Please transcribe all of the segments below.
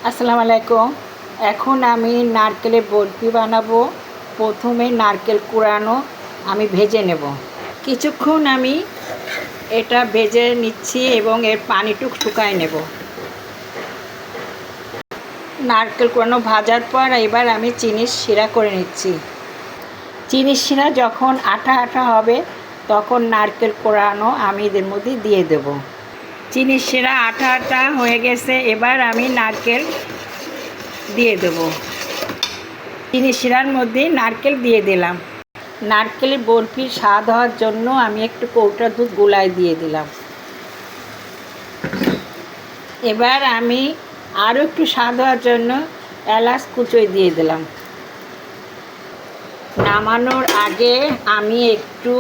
আসসালামু আলাইকুম। এখন আমি নারকেলের বরফি বানাবো। প্রথমে নারকেল কুড়ানো আমি ভেজে নেব। কিছুক্ষণ আমি এটা ভেজে নিচ্ছি এবং এর পানিটুকু শুকায় নেব। নারকেল কুড়ানো ভাজার পর এবার আমি চিনির শিরা করে নিচ্ছি। চিনির শিরা যখন আঠা আঠা হবে তখন নারকেল কুড়ানো আমি এদের মধ্যে দিয়ে দেব। চিনির শিরা আঠা আঠা হয়ে গেছে, এবার আমি নারকেল দিয়ে দেবো। চিনি শিরার মধ্যে নারকেল দিয়ে দিলাম। নারকেলের বরফির স্বাদ হওয়ার জন্য আমি একটু কৌটা দুধ গোলায় দিয়ে দিলাম। এবার আমি আরও একটু স্বাদ হওয়ার জন্য এলাচ কুচোয় দিয়ে দিলাম। নামানোর আগে আমি একটু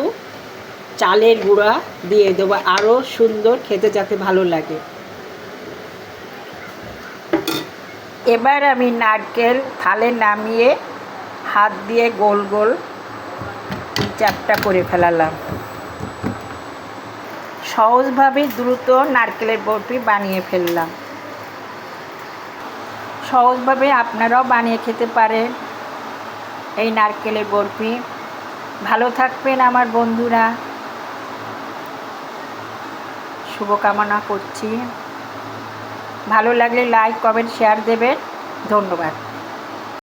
চালের গুঁড়া দিয়ে দেবো, আরও সুন্দর খেতে যাতে ভালো লাগে। এবার আমি নারকেল থালে নামিয়ে হাত দিয়ে গোল গোল চারটা করে ফেলালাম। সহজভাবে দ্রুত নারকেলের বরফি বানিয়ে ফেললাম। সহজভাবে আপনারাও বানিয়ে খেতে পারেন এই নারকেলের বরফি। ভালো থাকবেন আমার বন্ধুরা, শুভকামনা করছি। ভালো লাগলে লাইক কমেন্ট শেয়ার দেবেন। ধন্যবাদ।